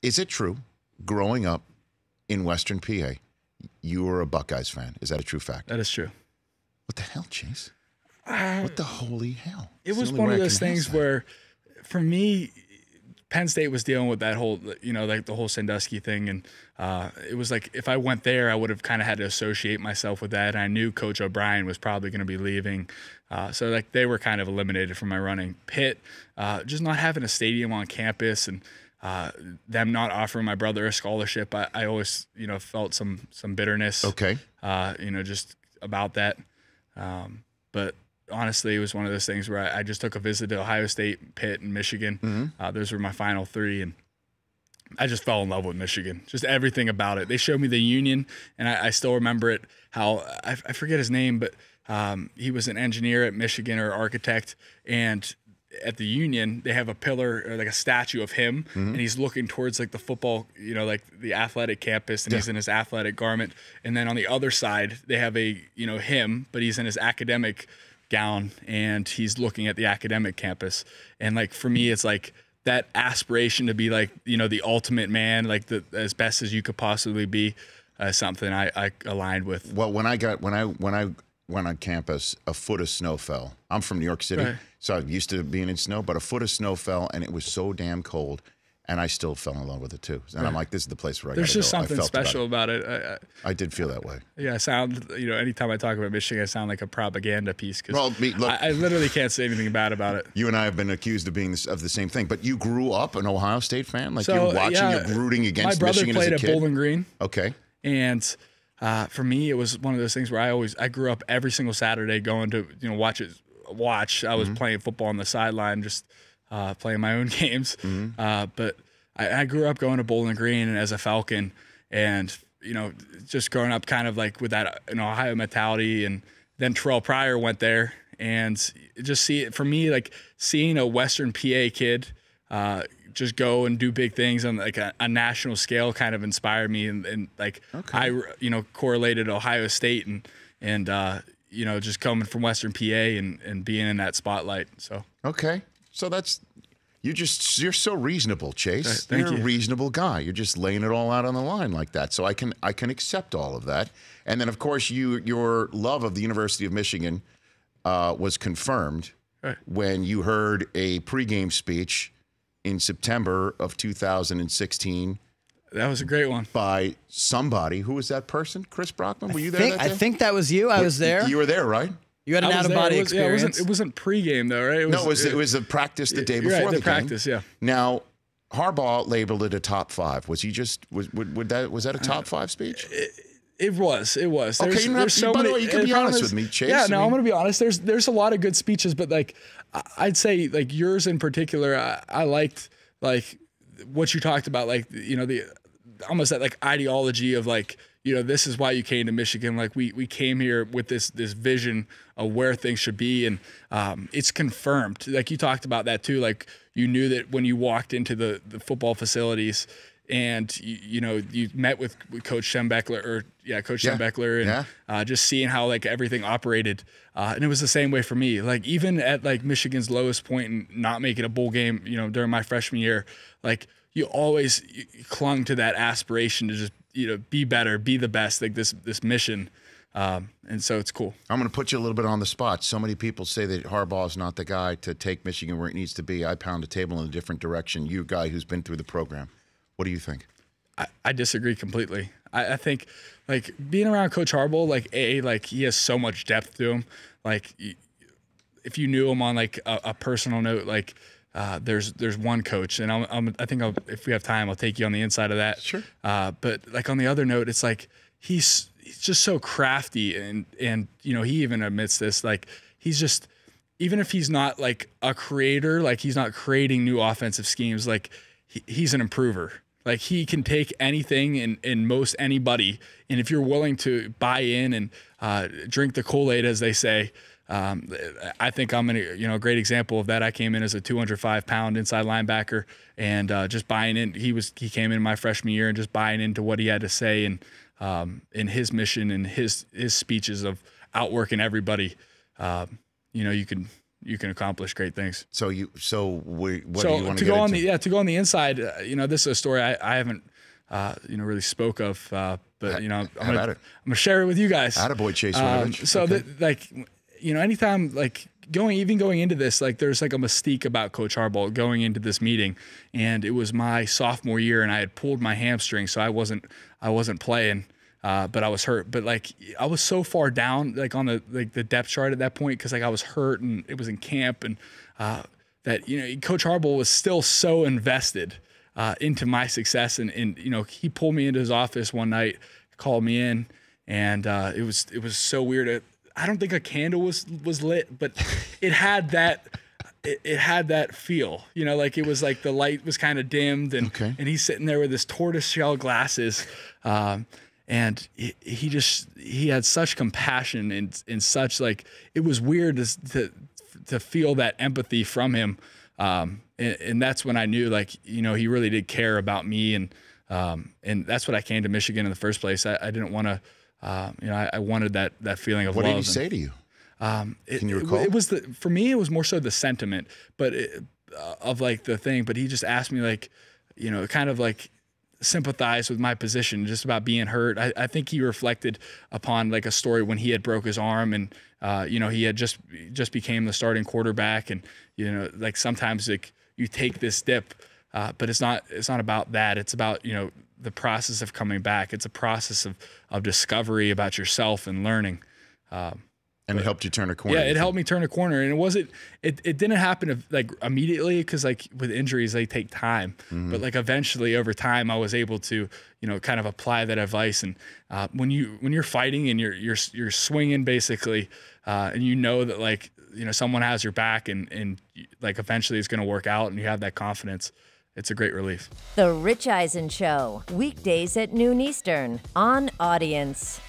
Is it true, growing up in Western PA, you were a Buckeyes fan? Is that a true fact? That is true. What the hell, Chase? What the holy hell? It was one of those things where, for me, Penn State was dealing with that whole, like the whole Sandusky thing. And it was like, if I went there, I would have kind of had to associate myself with that. And I knew Coach O'Brien was probably going to be leaving. So like they were kind of eliminated from my running. Pitt, just not having a stadium on campus and them not offering my brother a scholarship. I always, felt some bitterness. Okay. Just about that. But honestly, it was one of those things where I just took a visit to Ohio State, Pitt, and Michigan. Mm-hmm. Those were my final three, and I just fell in love with Michigan. Just everything about it. They showed me the Union, and I still remember it. How I forget his name, but he was an engineer at Michigan or architect, and at the Union they have a pillar or like a statue of him, and he's looking towards like the football, like the athletic campus, and he's in his athletic garment. And then on the other side they have a him, but he's in his academic gown and he's looking at the academic campus. And like for me, it's like that aspiration to be like the ultimate man, like as best as you could possibly be, something I aligned with. Well, when I went on campus, a foot of snow fell. I'm from New York City, so I'm used to being in snow, but a foot of snow fell and it was so damn cold. And I still fell in love with it too. And I'm like, this is the place where I got to go. There's just something special about it. I did feel that way. Yeah, I sound, anytime I talk about Michigan, I sound like a propaganda piece because look, I literally can't say anything bad about it. You and I have been accused of being of the same thing. But you grew up an Ohio State fan? Like you're watching, you're rooting against Michigan as a kid? My brother played at Bowling Green. Okay. And for me, it was one of those things where I grew up every single Saturday going to, watch. I was playing football on the sideline, just playing my own games. But I grew up going to Bowling Green and as a Falcon, and just growing up kind of like with that Ohio mentality. And then Terrell Pryor went there, and just for me, like seeing a Western PA kid just go and do big things on like a national scale kind of inspired me, and like I correlated Ohio State and just coming from Western PA and being in that spotlight. So so that's. You're so reasonable, Chase. Thank you. You're a reasonable guy. You're just laying it all out on the line like that. So I can accept all of that. And then of course your love of the University of Michigan was confirmed when you heard a pregame speech in September of 2016. That was a great one. By somebody. Who was that person? Chris Brockman? Were you there that day? I think that was you. I was there. You were there, right? You had an out-of-body experience. It wasn't pregame though, right? It was a practice the day before the game. Practice, yeah. Now, Harbaugh labeled it a top 5. Was he just was that a top 5 speech? It was. Okay, by the way, you can be honest with me, Chase. Yeah, I'm going to be honest. There's a lot of good speeches, but like I'd say like yours in particular, I liked like what you talked about, like the almost that like ideology of like. This is why you came to Michigan. Like we came here with this vision of where things should be, and it's confirmed. Like you talked about that too. Like you knew that when you walked into the football facilities, and you met with Coach Schembechler and just seeing how like everything operated, and it was the same way for me. Like even at like Michigan's lowest point and not making a bowl game, during my freshman year, like you always clung to that aspiration to just. Be better, be the best, like this mission. And so it's cool. I'm going to put you a little bit on the spot. So many people say that Harbaugh is not the guy to take Michigan where it needs to be. I pound the table in a different direction. You, a guy who's been through the program. What do you think? I disagree completely. I think, like, being around Coach Harbaugh, like he has so much depth to him. Like, if you knew him on, like, a personal note, like, there's one coach, and I think if we have time, I'll take you on the inside of that. Sure. But like on the other note, it's like he's just so crafty, and he even admits this. Like he's just, even if he's not like a creator, like he's not creating new offensive schemes, like he's an improver. Like he can take anything and most anybody, and if you're willing to buy in and drink the Kool-Aid, as they say. I think I'm a great example of that. I came in as a 205-pound inside linebacker, and just buying in. He came in my freshman year and just buying into what he had to say, and in his mission and his speeches of outworking everybody. You can you can accomplish great things. So what do you want to go get on into? to go on the inside? This is a story I haven't really spoke of, but I'm gonna share it with you guys. Attaboy, Chase Winovich. So anytime going into this, like there's like a mystique about Coach Harbaugh going into this meeting, and it was my sophomore year, and I had pulled my hamstring, so I wasn't playing, but I was hurt. But like I was so far down, like on the depth chart at that point, because like I was hurt and it was in camp, and that Coach Harbaugh was still so invested into my success, and he pulled me into his office one night, called me in, and it was so weird. I don't think a candle was lit, but it had that feel, like it was like the light was kind of dimmed, and he's sitting there with his tortoiseshell glasses, and he had such compassion and such, like, it was weird to feel that empathy from him, and that's when I knew, like, he really did care about me, and that's what I came to Michigan in the first place. I didn't want to. I wanted that feeling of love. What did he say to you? Can you recall? It was for me, it was more so the sentiment, but of like the thing. But he just asked me, like, kind of like sympathize with my position, just about being hurt. I think he reflected upon like a story when he had broke his arm, and he had just became the starting quarterback, and like sometimes like you take this dip, but it's not about that. It's about the process of coming back. It's a process of discovery about yourself and learning. And it helped you turn a corner. Yeah, it helped me turn a corner. And it didn't happen like immediately, because like with injuries, they take time. But like eventually over time, I was able to, kind of apply that advice. And when you're fighting and you're swinging basically, and that like, someone has your back, and like eventually it's going to work out, and you have that confidence, it's a great relief. The Rich Eisen Show, weekdays at noon Eastern on Audience.